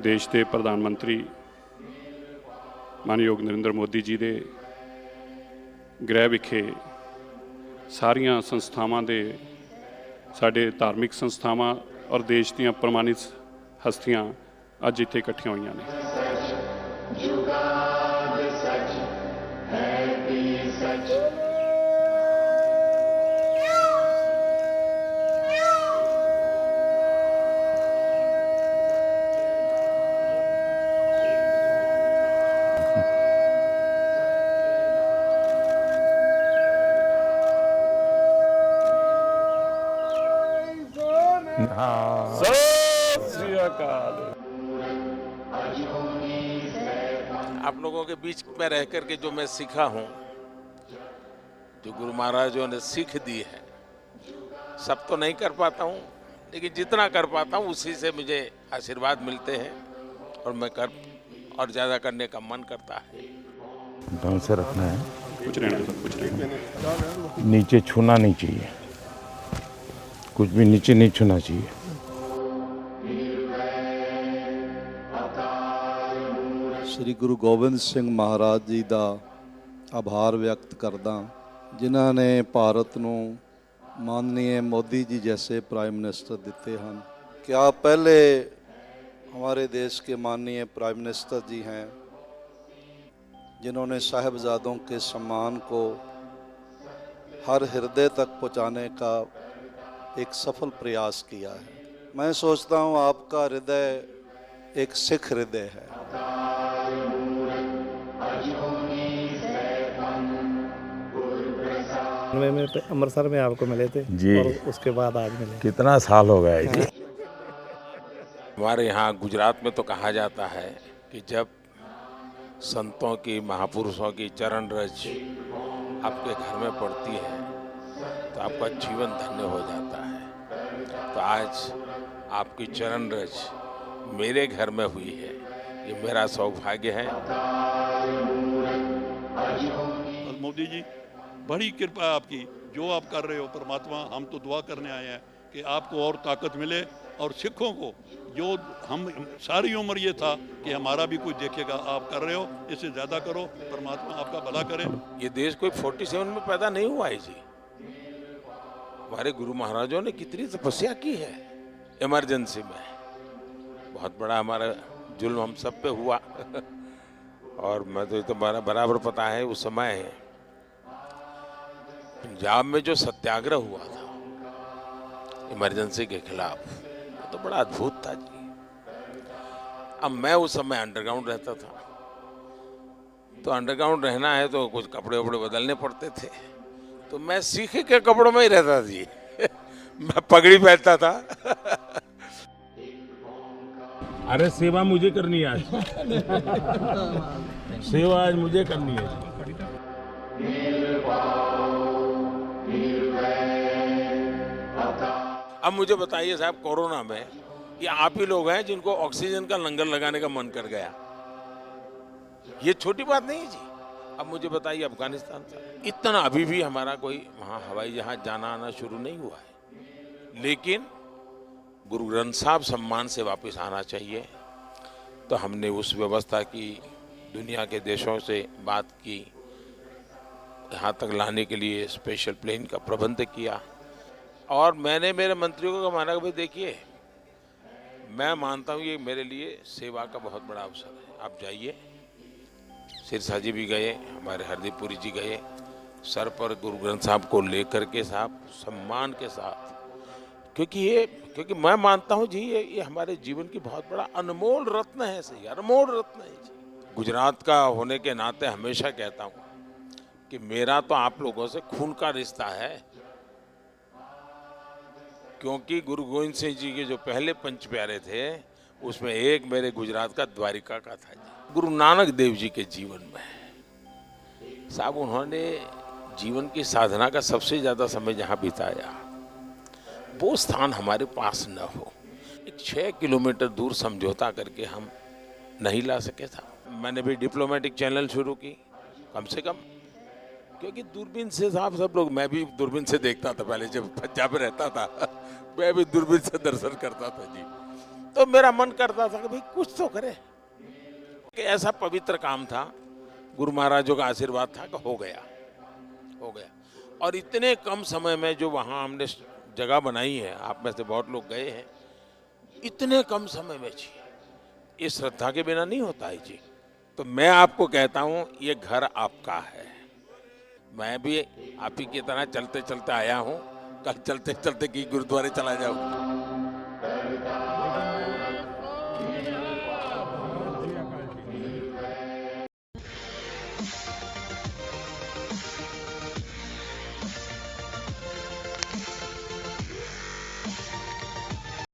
देश के प्रधानमंत्री मानयोग नरेंद्र मोदी जी के गृह विखे सारिया संस्थावां दे साडे धार्मिक संस्थावां और देश दीयां प्रमाणित हस्तियां अज इत्थे इकट्ठियां होईयां ने। आप लोगों के बीच में रह करके जो मैं सीखा हूँ, जो गुरु महाराजों ने सीख दी है, सब तो नहीं कर पाता हूँ, लेकिन जितना कर पाता हूँ उसी से मुझे आशीर्वाद मिलते हैं और मैं और ज़्यादा करने का मन करता है। ढंग से रखना है, कुछ रहना नीचे छूना नहीं चाहिए, कुछ भी नीचे नहीं छूना चाहिए। श्री गुरु गोबिंद सिंह महाराज जी का आभार व्यक्त करदा, जिन्हों ने भारत को माननीय मोदी जी जैसे प्राइम मिनिस्टर दिते हैं। क्या पहले हमारे देश के माननीय प्राइम मिनिस्टर जी हैं जिन्होंने साहिबजादों के सम्मान को हर हृदय तक पहुंचाने का एक सफल प्रयास किया है। मैं सोचता हूं आपका हृदय एक सिख हृदय है। में अमृतसर में आपको मिले थे जी, और उसके बाद आज मिले। कितना साल हो गया जी। हमारे यहाँ गुजरात में तो कहा जाता है कि जब संतों की, महापुरुषों की चरण रज आपके घर में पड़ती है तो आपका जीवन धन्य हो जाता है। तो आज आपकी चरण रज मेरे घर में हुई है, ये मेरा सौभाग्य है। और मोदी जी, बड़ी कृपा है आपकी, जो आप कर रहे हो। परमात्मा, हम तो दुआ करने आए हैं कि आपको और ताकत मिले, और सिखों को जो हम सारी उम्र ये था कि हमारा भी कुछ देखेगा, आप कर रहे हो, इससे ज़्यादा करो। परमात्मा आपका भला करे। ये देश कोई 47 में पैदा नहीं हुआ है जी। हमारे गुरु महाराजों ने कितनी तपस्या की है इमरजेंसी में। बहुत बड़ा हमारा जुल्म हम सब पे हुआ और मैं तो ये तो बराबर पता है, उस समय पंजाब में जो सत्याग्रह हुआ था इमरजेंसी के खिलाफ, तो बड़ा अद्भुत था जी। अब मैं उस समय अंडरग्राउंड रहता था, तो अंडरग्राउंड रहना है तो कुछ कपड़े वपड़े बदलने पड़ते थे, तो मैं सीखे के कपड़ों में ही रहता जी मैं पगड़ी पहनता था अरे सेवा मुझे करनी है आज सेवा आज मुझे करनी है। अब मुझे बताइए साहब, कोरोना में ये आप ही लोग हैं जिनको ऑक्सीजन का लंगर लगाने का मन कर गया। ये छोटी बात नहीं है जी। अब मुझे बताइए, अफगानिस्तान था, इतना अभी भी हमारा कोई वहाँ हवाई जहाज जाना आना शुरू नहीं हुआ है, लेकिन गुरु ग्रंथ साहब सम्मान से वापस आना चाहिए। तो हमने उस व्यवस्था की, दुनिया के देशों से बात की, यहाँ तक लाने के लिए स्पेशल प्लेन का प्रबंध किया। और मैंने मेरे मंत्रियों को माना कि भाई देखिए, मैं मानता हूँ ये मेरे लिए सेवा का बहुत बड़ा अवसर है, आप जाइए। सिरसा जी भी गए, हमारे हरदीप पुरी जी गए, सर पर गुरु ग्रंथ साहब को लेकर के साहब सम्मान के साथ, क्योंकि मैं मानता हूँ जी ये हमारे जीवन की बहुत बड़ा अनमोल रत्न है। सही, अनमोल रत्न है जी। गुजरात का होने के नाते हमेशा कहता हूँ कि मेरा तो आप लोगों से खून का रिश्ता है, क्योंकि गुरु गोविंद सिंह जी के जो पहले पंच प्यारे थे उसमें एक मेरे गुजरात का द्वारिका का था जी। गुरु नानक देव जी के जीवन में साहब, उन्होंने जीवन की साधना का सबसे ज़्यादा समय जहाँ बिताया, वो स्थान हमारे पास न हो। एक 6 किलोमीटर दूर समझौता करके हम नहीं ला सके था। मैंने भी डिप्लोमेटिक चैनल शुरू की, कम से कम क्योंकि दूरबीन से साहब सब लोग, मैं भी दूरबीन से देखता था पहले जब पंजाब में रहता था मैं भी दूरबीन से दर्शन करता था जी। तो मेरा मन करता था कि भाई कुछ तो करे, कि ऐसा पवित्र काम था, गुरु महाराजों का आशीर्वाद था कि हो गया। और इतने कम समय में जो वहाँ हमने जगह बनाई है, आप में से बहुत लोग गए हैं, इतने कम समय में जी, ये श्रद्धा के बिना नहीं होता है जी। तो मैं आपको कहता हूँ ये घर आपका है। मैं भी आप ही की तरह चलते चलते आया हूँ, कल चलते चलते की गुरुद्वारे चला जाऊँ।